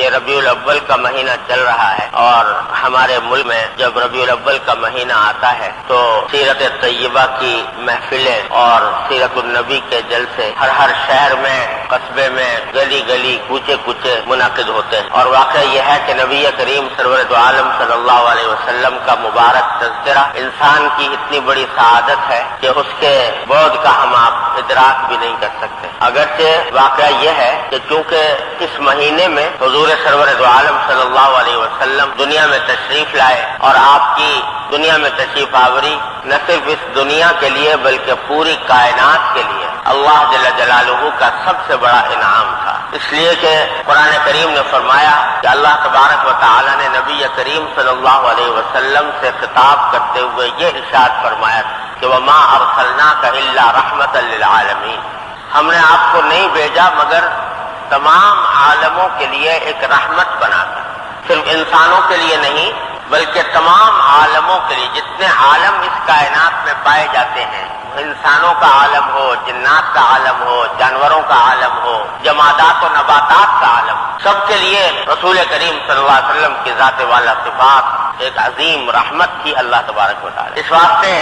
کہ ربیع الاول کا مہینہ چل رہا ہے اور ہمارے ملک میں جب ربیع الاول کا مہینہ آتا ہے تو سیرت طیبہ کی محفلیں اور سیرت النبی کے جلسے ہر شہر میں، قصبے میں، گلی گلی، کوچے کوچے منعقد ہوتے ہیں۔ اور واقعہ یہ ہے کہ نبی کریم سرور دو عالم صلی اللہ علیہ وسلم کا مبارک تذکرہ انسان کی اتنی بڑی سعادت ہے کہ اس کے بعد کا ہم آپ ادراک بھی نہیں کر سکتے۔ اگرچہ واقعہ یہ ہے کہ چونکہ اس مہینے میں حضور سرور دو عالم صلی اللہ علیہ وسلم دنیا میں تشریف لائے اور آپ کی دنیا میں تشریف آوری نہ صرف اس دنیا کے لیے بلکہ پوری کائنات کے لیے اللہ جل جلالہ کا سب سے بڑا انعام تھا، اس لیے کہ قرآن کریم نے فرمایا کہ اللہ تبارک و تعالی نے نبی کریم صلی اللہ علیہ وسلم سے خطاب کرتے ہوئے یہ ارشاد فرمایا کہ وَمَا أَرْسَلْنَاكَ إِلَّا رَحْمَةً لِلْعَالَمِينَ، ہم نے آپ کو نہیں بھیجا مگر تمام عالموں کے لیے ایک رحمت بنا کر، صرف انسانوں کے لیے نہیں بلکہ تمام عالموں کے لیے، جتنے عالم اس کائنات میں پائے جاتے ہیں، انسانوں کا عالم ہو، جنات کا عالم ہو، جانوروں کا عالم ہو، جمادات و نباتات کا عالم، سب کے لیے رسول کریم صلی اللہ علیہ وسلم کی ذات والا صفات ایک عظیم رحمت تھی اللہ تبارک و تعالی۔ اس واسطے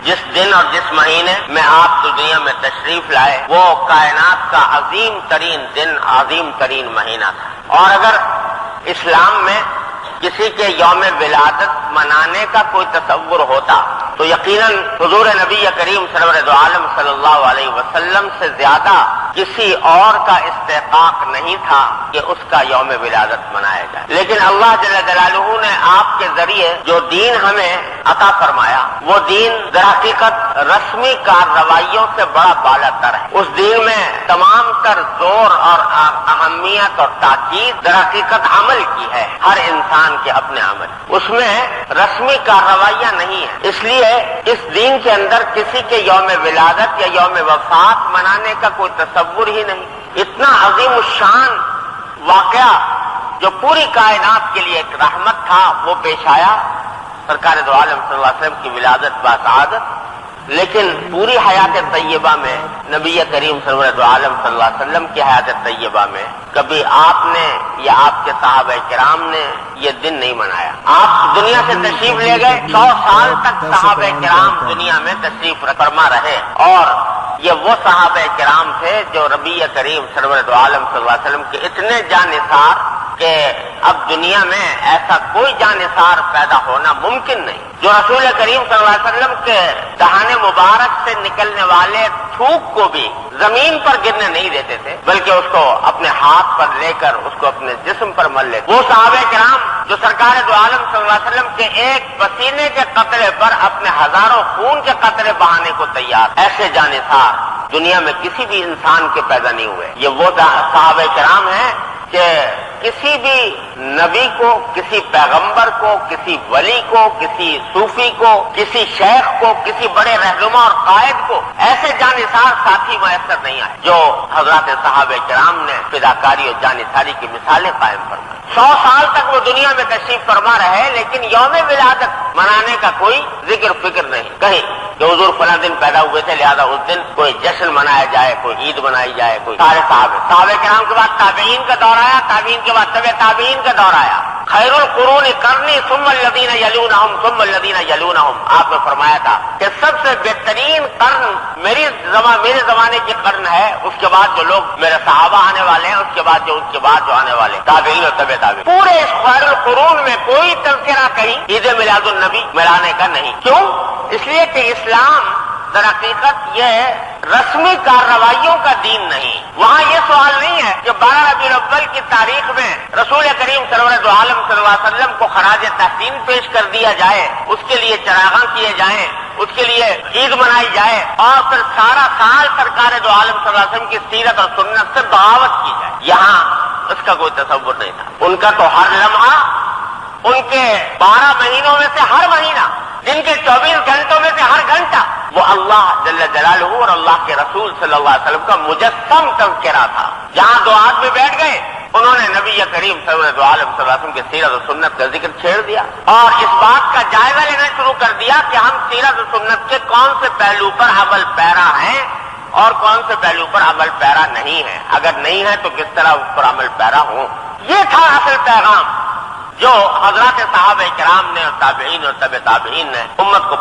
جس دن اور جس مہینے میں آپ دنیا میں تشریف لائے وہ کائنات کا عظیم ترین دن، عظیم ترین مہینہ تھا۔ اور اگر اسلام میں کسی کے یوم ولادت منانے کا کوئی تصور ہوتا تو یقیناً حضور نبی کریم سرور دو عالم صلی اللہ علیہ وسلم سے زیادہ کسی اور کا استحقاق نہیں تھا کہ اس کا یوم ولادت منایا جائے، لیکن اللہ جل جلالہ نے آپ کے ذریعے جو دین ہمیں عطا فرمایا وہ دین در حقیقت رسمی کارروائیوں سے بڑا بالا تر ہے۔ اس دین میں تمام تر زور اور اہمیت اور تاکید در حقیقت عمل کی ہے، ہر انسان کے اپنے عمل، اس میں رسمی کارروائیاں نہیں ہیں۔ اس لیے اس دین کے اندر کسی کے یوم ولادت یا یوم وفات منانے کا کوئی تصور ہی نہیں۔ اتنا عظیم الشان واقعہ جو پوری کائنات کے لیے ایک رحمت تھا وہ پیش آیا، سرکار دو عالم صلی اللہ علیہ وسلم کی ولادت باسعادت، لیکن پوری حیات طیبہ میں نبی کریم صلی اللہ علیہ وسلم کی حیات طیبہ میں کبھی آپ نے یا آپ کے صحابہ کرام نے یہ دن نہیں منایا۔ آپ دنیا سے تشریف لے گئے، 100 سال تک صحابہ کرام دنیا میں تشریف فرما رہے، اور یہ وہ صحابہ کرام تھے جو نبی کریم سرور دو عالم صلی اللہ علیہ وسلم کے اتنے جانثار کہ اب دنیا میں ایسا کوئی جانثار پیدا ہونا ممکن نہیں، جو رسول کریم صلی اللہ علیہ وسلم کے دہان مبارک سے نکلنے والے تھوک کو بھی زمین پر گرنے نہیں دیتے تھے بلکہ اس کو اپنے ہاتھ پر لے کر اس کو اپنے جسم پر مل لیتے۔ وہ صحابہ کرام جو سرکار دو عالم صلی اللہ علیہ وسلم کے ایک پسینے کے قطرے پر اپنے ہزاروں خون کے قطرے بہانے کو تیار، ایسے جانثار دنیا میں کسی بھی انسان کے پیدا نہیں ہوئے۔ یہ وہ صحابہ کرام ہیں کہ کسی بھی نبی کو، کسی پیغمبر کو، کسی ولی کو، کسی صوفی کو، کسی شیخ کو، کسی بڑے رہنما اور قائد کو ایسے جانثار ساتھی میسر نہیں آئے جو حضرات صحابہ کرام نے فداکاری اور جانثاری کی مثالیں قائم فرمائی۔ 100 سال تک وہ دنیا میں تشریف فرما رہے لیکن یوم ولادت منانے کا کوئی ذکر فکر نہیں کہیں کہ حضور فلاں دن پیدا ہوئے تھے لہذا اس دن کوئی جشن منایا جائے، کوئی عید منائی جائے، کوئی سارے صحابہ کرام کے بعد تابعین کا دور آیا، تابعین کے بعد تابعین کا دور آیا۔ خیر القرون قرنی ثم الذین یلونہم ثم الذین یلونہم، آپ نے فرمایا تھا کہ سب سے بہترین قرن میرے زمانے کی قرن ہے، اس کے بعد جو لوگ میرے صحابہ آنے والے ہیں، اس کے بعد جو آنے والے تابعین اور تابعین۔ پورے اس خیر القرون میں کوئی تذکرہ کہیں عید میلاد النبی ملانے کا نہیں۔ کیوں؟ اس لیے کہ اسلام در حقیقت یہ رسمی کارروائیوں کا دین نہیں۔ وہاں یہ سوال نہیں ہے کہ 12 ربیع الاول کی تاریخ میں رسول کریم سرور دو عالم صلی اللہ علیہ وسلم کو خراج تحسین پیش کر دیا جائے، اس کے لیے چراغاں کیے جائیں، اس کے لیے عید منائی جائے اور پھر سارا سال سرکار دو عالم صلی اللہ علیہ وسلم کی سیرت اور سنت سے بغاوت کی جائے۔ یہاں اس کا کوئی تصور نہیں تھا۔ ان کا تو ہر لمحہ، ان کے 12 مہینوں میں سے ہر مہینہ، جن کے 24 گھنٹوں میں سے ہر گھنٹہ وہ اللہ جل جلالہ اور اللہ کے رسول صلی اللہ علیہ وسلم کا مجسم تذکرہ تھا۔ جہاں دو آدمی بیٹھ گئے انہوں نے نبی کریم صلی اللہ علیہ وسلم کی سیرت و سنت کا ذکر چھیڑ دیا اور اس بات کا جائزہ لینا شروع کر دیا کہ ہم سیرت و سنت کے کون سے پہلو پر عمل پیرا ہیں اور کون سے پہلو پر عمل پیرا نہیں ہے، اگر نہیں ہے تو کس طرح اس پر عمل پیرا ہوں۔ یہ تھا اصل پیغام جو حضرات صحابہ کرام نے اور تابعین اور تبع تابعین نے امت کو